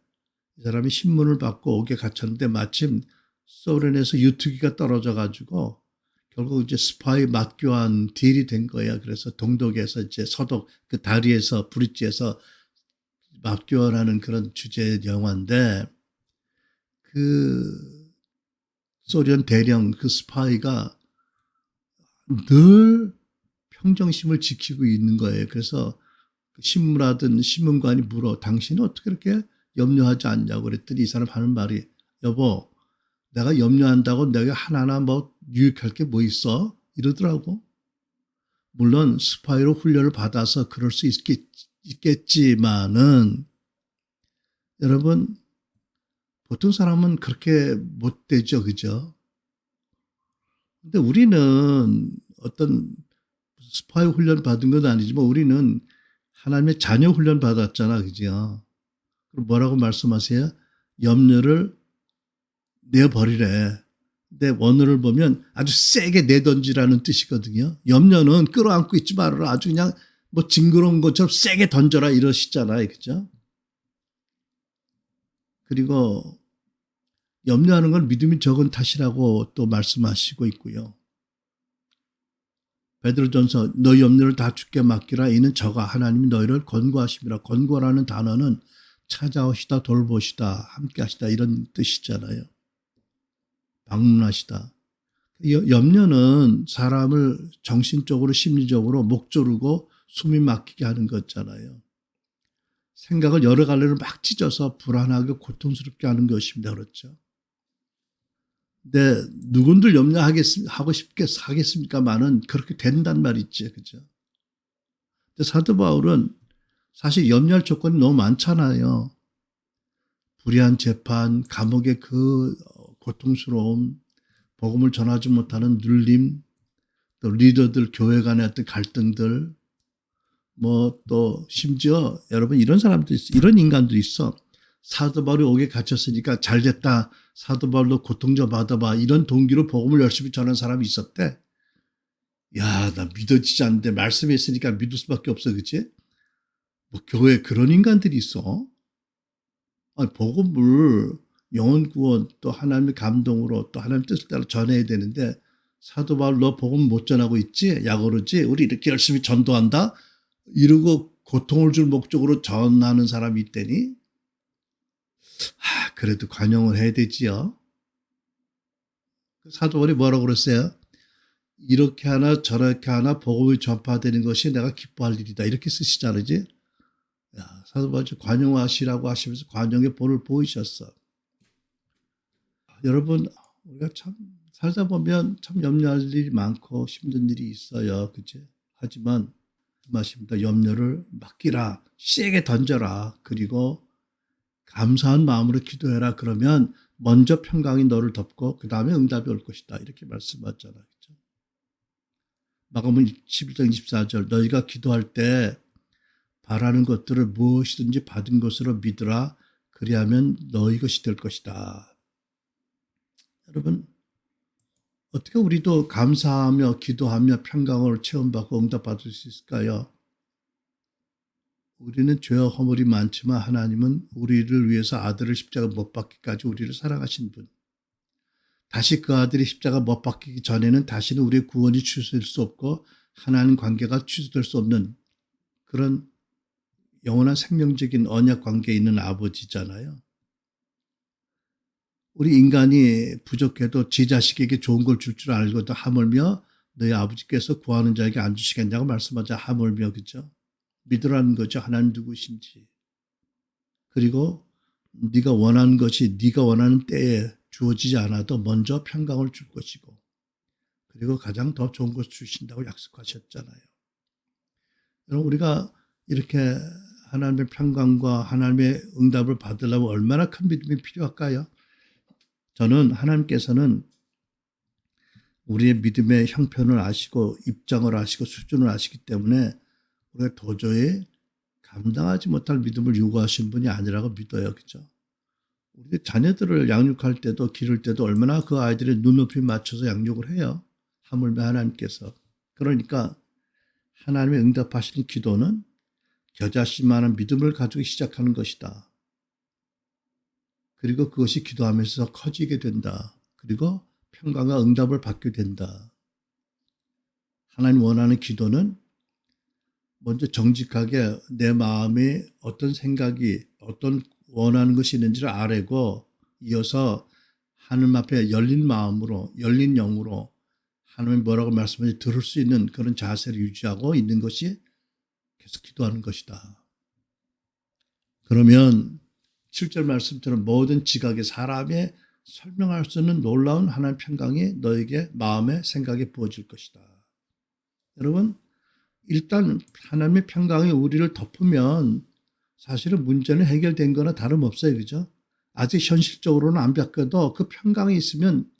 이 사람이 신문을 받고 옥에 갇혔는데 마침 소련에서 유투기가 떨어져 가지고 결국 이제 스파이 맞교환 딜이 된 거예요. 그래서 동독에서 이제 서독 그 다리에서 브릿지에서 맞교환하는 그런 주제의 영화인데 그 소련 대령 그 스파이가 늘 평정심을 지키고 있는 거예요. 그래서 신문하던 신문관이 물어 당신은 어떻게 그렇게 염려하지 않냐고 그랬더니 이 사람 하는 말이 여보 내가 염려한다고 내가 하나하나 뭐 유익할 게 뭐 있어? 이러더라고. 물론 스파이로 훈련을 받아서 그럴 수 있겠지만은 여러분 보통 사람은 그렇게 못 되죠. 그죠? 근데 우리는 어떤 스파이 훈련 받은 건 아니지만 우리는 하나님의 자녀 훈련 받았잖아. 그죠? 그럼 뭐라고 말씀하세요? 염려를 내버리래. 근데 원어를 보면 아주 세게 내던지라는 뜻이거든요. 염려는 끌어안고 있지 말아라. 아주 그냥 뭐 징그러운 것처럼 세게 던져라 이러시잖아요. 그죠? 그리고 염려하는 건 믿음이 적은 탓이라고 또 말씀하시고 있고요. 베드로전서 너희 염려를 다 주께 맡기라. 이는 저가 하나님이 너희를 권고하심이라. 권고라는 단어는 찾아오시다, 돌보시다, 함께하시다 이런 뜻이잖아요. 방문하시다. 염려는 사람을 정신적으로 심리적으로 목 조르고 숨이 막히게 하는 거잖아요. 생각을 여러 갈래로 막 찢어서 불안하게 고통스럽게 하는 것입니다. 그렇죠. 근데 누군들 염려하고 싶게 하겠습니까만은 그렇게 된단 말이지. 그죠. 근데 사도 바울은 사실 염려할 조건이 너무 많잖아요. 불의한 재판, 감옥의 그 고통스러움, 복음을 전하지 못하는 눌림, 또 리더들 교회 간의 어떤 갈등들, 뭐 또 심지어 여러분 이런 사람도 있어, 이런 인간도 있어. 사도 바울이 옥에 갇혔으니까 잘 됐다. 사도 바울도 고통 좀 받아봐. 이런 동기로 복음을 열심히 전하는 사람이 있었대. 야, 나 믿어지지 않는데 말씀에 있으니까 믿을 수밖에 없어, 그치? 뭐 교회에 그런 인간들이 있어. 아니, 복음을 영혼 구원 또 하나님의 감동으로 또 하나님 뜻을 따라 전해야 되는데 사도 바울 너 복음 못 전하고 있지? 약오르지? 우리 이렇게 열심히 전도한다? 이러고 고통을 줄 목적으로 전하는 사람이 있다니? 그래도 관용을 해야 되지요. 사도 바울이 뭐라고 그랬어요? 이렇게 하나 저렇게 하나 복음이 전파되는 것이 내가 기뻐할 일이다. 이렇게 쓰시잖아요. 사도 바울이 관용하시라고 하시면서 관용의 본을 보이셨어. 여러분, 우리가 참 살다 보면 참 염려할 일이 많고 힘든 일이 있어요. 그치? 하지만 말씀입니다. 염려를 맡기라. 세게 던져라. 그리고 감사한 마음으로 기도해라. 그러면 먼저 평강이 너를 덮고 그 다음에 응답이 올 것이다. 이렇게 말씀하잖아요. 그렇죠? 마가복음 11장 24절 너희가 기도할 때 바라는 것들을 무엇이든지 받은 것으로 믿으라. 그리하면 너희 것이 될 것이다. 여러분, 어떻게 우리도 감사하며 기도하며 평강을 체험받고 응답받을 수 있을까요? 우리는 죄와 허물이 많지만 하나님은 우리를 위해서 아들을 십자가 못 박기까지 우리를 사랑하신 분. 다시 그 아들이 십자가 못 박히기 전에는 다시는 우리의 구원이 취소될 수 없고 하나님 관계가 취소될 수 없는 그런 영원한 생명적인 언약 관계에 있는 아버지잖아요. 우리 인간이 부족해도 지 자식에게 좋은 걸 줄 알고도 하물며 너희 아버지께서 구하는 자에게 안 주시겠냐고 말씀하자. 하물며, 그죠? 믿으라는 거죠. 하나님 누구신지. 그리고 네가 원하는 것이 네가 원하는 때에 주어지지 않아도 먼저 평강을 줄 것이고 그리고 가장 더 좋은 것을 주신다고 약속하셨잖아요. 여러분, 우리가 이렇게 하나님의 평강과 하나님의 응답을 받으려면 얼마나 큰 믿음이 필요할까요? 저는 하나님께서는 우리의 믿음의 형편을 아시고 입장을 아시고 수준을 아시기 때문에 우리가 도저히 감당하지 못할 믿음을 요구하신 분이 아니라고 믿어요. 그죠? 우리 자녀들을 양육할 때도 기를 때도 얼마나 그 아이들의 눈높이 맞춰서 양육을 해요. 하물며 하나님께서. 그러니까 하나님의 응답하시는 기도는 겨자씨만한 믿음을 가지고 시작하는 것이다. 그리고 그것이 기도하면서 커지게 된다. 그리고 평강과 응답을 받게 된다. 하나님 원하는 기도는 먼저 정직하게 내 마음에 어떤 생각이 어떤 원하는 것이 있는지를 알고 이어서 하나님 앞에 열린 마음으로 열린 영으로 하나님이 뭐라고 말씀하는지 들을 수 있는 그런 자세를 유지하고 있는 것이 계속 기도하는 것이다. 그러면 7절 말씀처럼 모든 지각의 사람의 설명할 수 없는 놀라운 하나님의 평강이 너에게 마음에 생각에 부어질 것이다. 여러분, 일단 하나님의 평강이 우리를 덮으면 사실은 문제는 해결된 거나 다름없어요. 그죠? 아직 현실적으로는 안 바뀌어도 그 평강이 있으면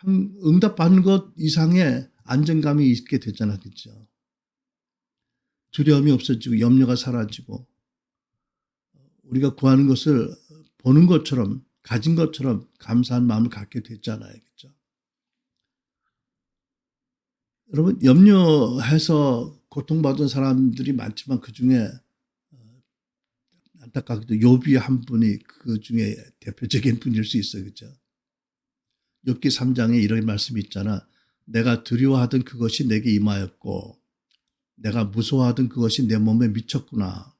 응답받는 것 이상의 안정감이 있게 되잖아. 그죠? 두려움이 없어지고 염려가 사라지고 우리가 구하는 것을 보는 것처럼 가진 것처럼 감사한 마음을 갖게 됐잖아요. 그렇죠? 여러분, 염려해서 고통받은 사람들이 많지만 그중에 안타깝게도 욥이 한 분이 그중에 대표적인 분일 수 있어요. 그렇죠? 욥기 3장에 이런 말씀이 있잖아. 내가 두려워하던 그것이 내게 임하였고 내가 무서워하던 그것이 내 몸에 미쳤구나.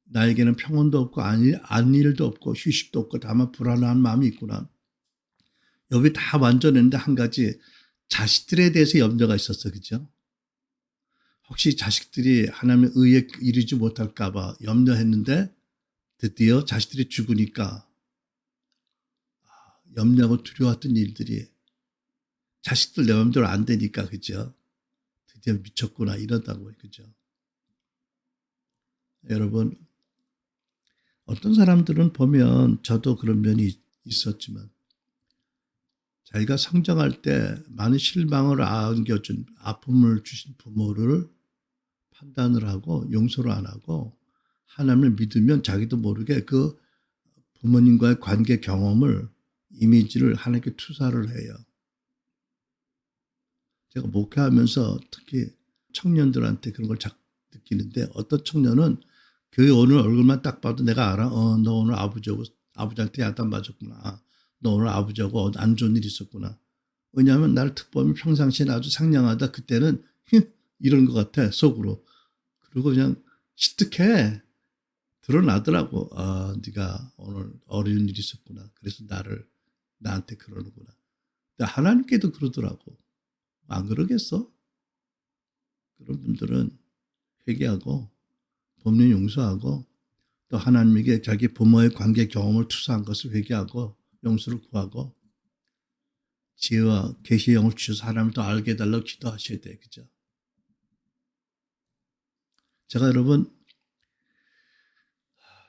나에게는 평온도 없고 안일도 없고 휴식도 없고 다만 불안한 마음이 있구나. 욥이 다 완전했는데 한 가지 자식들에 대해서 염려가 있었어. 그죠? 혹시 자식들이 하나님의 의에 이르지 못할까 봐 염려했는데 드디어 자식들이 죽으니까 염려하고 두려웠던 일들이 자식들 내 마음대로 안 되니까 그죠? 드디어 미쳤구나 이런다고요. 그죠? 여러분, 어떤 사람들은 보면 저도 그런 면이 있었지만 자기가 성장할 때 많은 실망을 안겨준 아픔을 주신 부모를 판단을 하고 용서를 안 하고 하나님을 믿으면 자기도 모르게 그 부모님과의 관계 경험을 이미지를 하나님께 투사를 해요. 제가 목회하면서 특히 청년들한테 그런 걸 자꾸 느끼는데 어떤 청년은 그 오늘 얼굴만 딱 봐도 내가 알아. 너 오늘 아버지하고 아버지한테 야단 맞았구나. 너 오늘 아버지하고 안 좋은 일 있었구나. 왜냐하면 나를 특보면 평상시에 아주 상냥하다. 그때는 이런 것 같아 속으로. 그리고 그냥 시특해 드러나더라고. 아, 네가 오늘 어려운 일이 있었구나. 그래서 나한테 그러는구나. 근데 하나님께도 그러더라고. 안 그러겠어? 그런 분들은 회개하고 법률 용서하고 또 하나님에게 자기 부모의 관계 경험을 투사한 것을 회개하고 용서를 구하고 지혜와 계시의 영을 주셔서 하나님을 더 알게 해달라고 기도하셔야 돼. 그죠? 제가 여러분,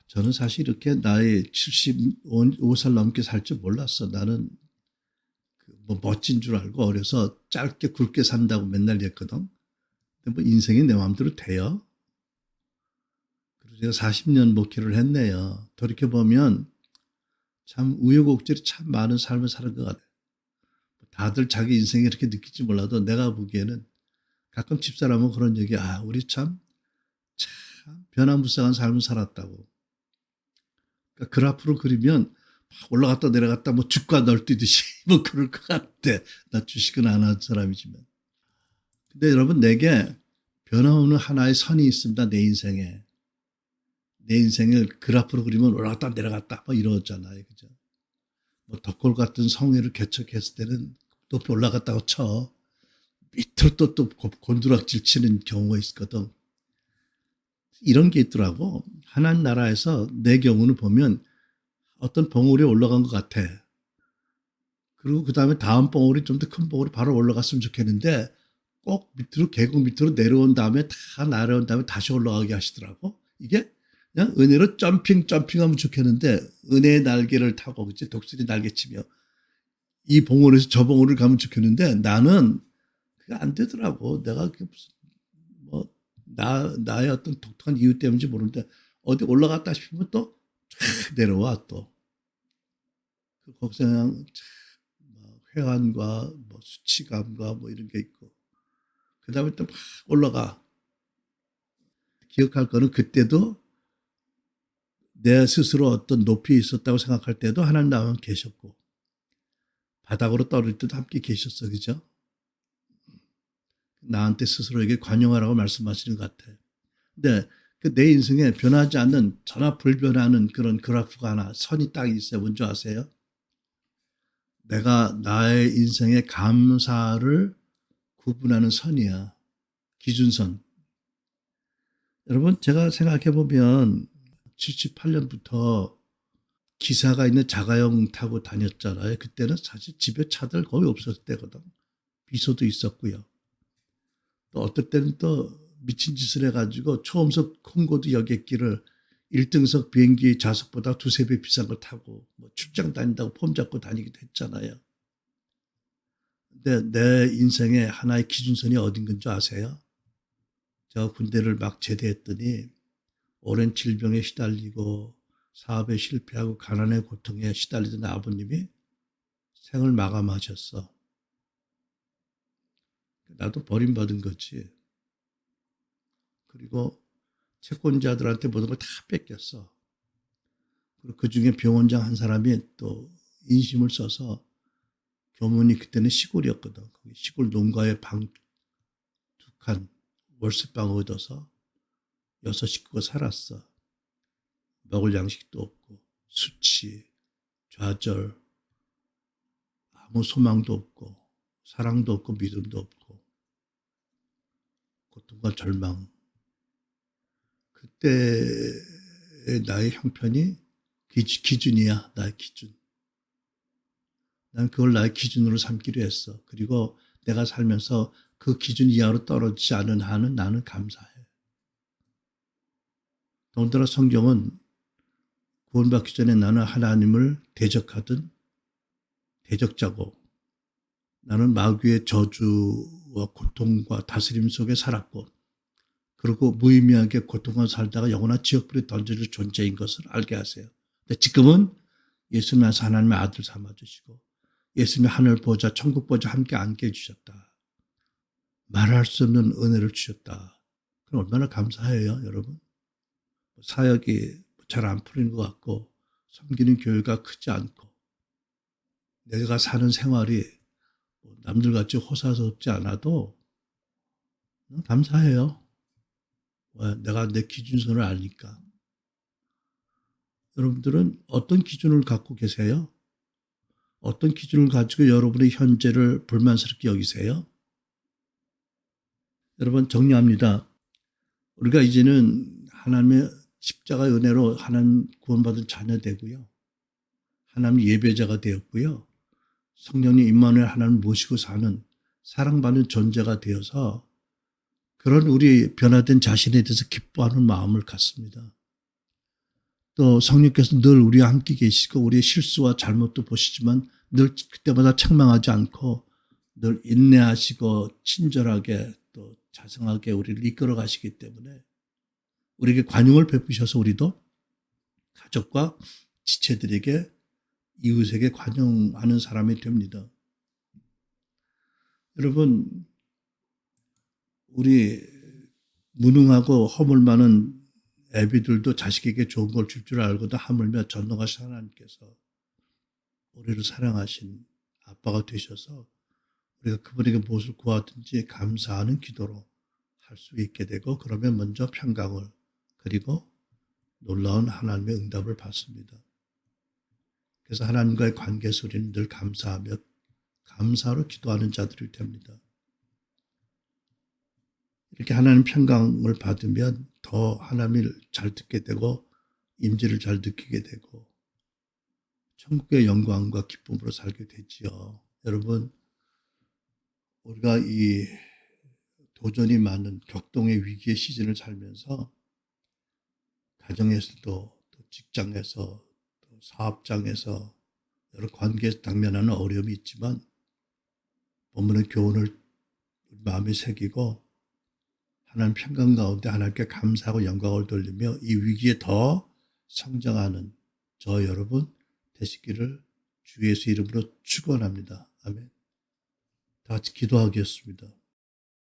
저는 사실 이렇게 나이 75살 넘게 살 줄 몰랐어. 나는 뭐 멋진 줄 알고 어려서 짧게 굵게 산다고 맨날 했거든. 근데 뭐 인생이 내 마음대로 돼요. 그래서 제가 40년 목회를 했네요. 돌이켜보면 참 우여곡절이 참 많은 삶을 사는 것 같아요. 다들 자기 인생에 이렇게 느낄지 몰라도 내가 보기에는 가끔 집사람은 그런 얘기, 우리 참 변화무쌍한 삶을 살았다고. 그러니까 그래프로 그리면 막 올라갔다 내려갔다 뭐 죽과 널뛰듯이 뭐 그럴 것 같아. 나 주식은 안 하는 사람이지만. 근데 여러분, 내게 변화오는 하나의 선이 있습니다. 내 인생에. 내 인생을 그래프로 그리면 올라갔다 내려갔다 뭐 이러잖아요. 그죠? 뭐 덕골 같은 성회를 개척했을 때는 높이 올라갔다고 쳐. 밑으로 또 곤두락질 치는 경우가 있거든. 이런 게 있더라고. 하나님 나라에서 내 경우는 보면 어떤 봉우리에 올라간 것 같아. 그리고 그 다음에 다음 봉우리 좀 더 큰 봉우리 바로 올라갔으면 좋겠는데 꼭 밑으로 계곡 밑으로 내려온 다음에 다 내려온 다음에 다시 올라가게 하시더라고. 이게 그냥 은혜로 점핑하면 좋겠는데 은혜의 날개를 타고 그치 독수리 날개치며 이 봉우리에서 저 봉우리를 가면 좋겠는데 나는 그게 안 되더라고. 내가 그게 무슨 뭐 나의 어떤 독특한 이유 때문인지 모르는데 어디 올라갔다 싶으면 또 쫙 내려와 또. 거기서 그냥 회한과 뭐 수치감과 뭐 이런 게 있고 그 다음에 또 막 올라가. 기억할 거는 그때도 내 스스로 어떤 높이에 있었다고 생각할 때도 하나님 나와 계셨고 바닥으로 떨어질 때도 함께 계셨어. 그죠? 나한테 스스로에게 관용하라고 말씀하시는 것 같아. 근데 그 내 인생에 변하지 않는 전화불변하는 그런 그래프가 하나 선이 딱 있어요. 뭔지 아세요? 내가 나의 인생의 감사를 구분하는 선이야. 기준선. 여러분 제가 생각해 보면 78년부터 기사가 있는 자가용 타고 다녔잖아요. 그때는 사실 집에 차들 거의 없었을 때거든. 비서도 있었고요. 또 어떨 때는 또 미친 짓을 해가지고 초음속 콩고도 여객기를 1등석 비행기 좌석보다 두세 배 비싼 걸 타고 뭐 출장 다닌다고 폼 잡고 다니기도 했잖아요. 근데 내 인생의 하나의 기준선이 어딘 건지 아세요? 제가 군대를 막 제대했더니 오랜 질병에 시달리고 사업에 실패하고 가난의 고통에 시달리던 아버님이 생을 마감하셨어. 나도 버림받은 거지. 그리고 채권자들한테 모든 걸 다 뺏겼어. 그리고 그중에 병원장 한 사람이 또 인심을 써서 교문이 그때는 시골이었거든. 거기 시골 농가에 방 2칸 월세방 얻어서 6 식구가 살았어. 먹을 양식도 없고 수치, 좌절, 아무 소망도 없고 사랑도 없고 믿음도 없고 고통과 절망. 그때의 나의 형편이 기준이야. 나의 기준. 난 그걸 나의 기준으로 삼기로 했어. 그리고 내가 살면서 그 기준 이하로 떨어지지 않은 한은 나는 감사해. 더군다나 성경은 구원받기 전에 나는 하나님을 대적하던 대적자고 나는 마귀의 저주와 고통과 다스림 속에 살았고 그리고 무의미하게 고통과 살다가 영원한 지옥불에 던져질 존재인 것을 알게 하세요. 근데 지금은 예수님께서 하나님의 아들 삼아주시고 예수님의 하늘 보좌 천국 보좌 함께 앉게 해주셨다. 말할 수 없는 은혜를 주셨다. 그럼 얼마나 감사해요 여러분. 사역이 잘 안 풀리는 것 같고 섬기는 교회가 크지 않고 내가 사는 생활이 남들같이 호사스럽지 않아도 감사해요. 왜? 내가 내 기준선을 아니까. 여러분들은 어떤 기준을 갖고 계세요? 어떤 기준을 가지고 여러분의 현재를 불만스럽게 여기세요? 여러분 정리합니다. 우리가 이제는 하나님의 십자가 은혜로 하나님 구원받은 자녀 되고요. 하나님 예배자가 되었고요. 성령님 임마누엘 하나님 모시고 사는 사랑받는 존재가 되어서 그런 우리 변화된 자신에 대해서 기뻐하는 마음을 갖습니다. 또 성령께서 늘 우리와 함께 계시고 우리의 실수와 잘못도 보시지만 늘 그때마다 책망하지 않고 늘 인내하시고 친절하게 또 자상하게 우리를 이끌어 가시기 때문에 우리에게 관용을 베푸셔서 우리도 가족과 지체들에게 이웃에게 관용하는 사람이 됩니다. 여러분 우리 무능하고 허물 많은 애비들도 자식에게 좋은 걸 줄 줄 알고도 하물며 전능하신 하나님께서 우리를 사랑하신 아빠가 되셔서 우리가 그분에게 무엇을 구하든지 감사하는 기도로 할 수 있게 되고 그러면 먼저 평강을 그리고 놀라운 하나님의 응답을 받습니다. 그래서 하나님과의 관계 소리는 늘 감사하며 감사로 기도하는 자들이 됩니다. 이렇게 하나님 평강을 받으면 더 하나님을 잘 듣게 되고 임재를 잘 느끼게 되고 천국의 영광과 기쁨으로 살게 되지요. 여러분 우리가 이 도전이 많은 격동의 위기의 시즌을 살면서 가정에서도 또 직장에서 또 사업장에서 여러 관계에서 당면하는 어려움이 있지만 본문의 교훈을 마음에 새기고 하나님 평강 가운데 하나님께 감사하고 영광을 돌리며 이 위기에 더 성장하는 저 여러분 되시기를 주 예수 이름으로 축원합니다. 아멘. 다 같이 기도하겠습니다.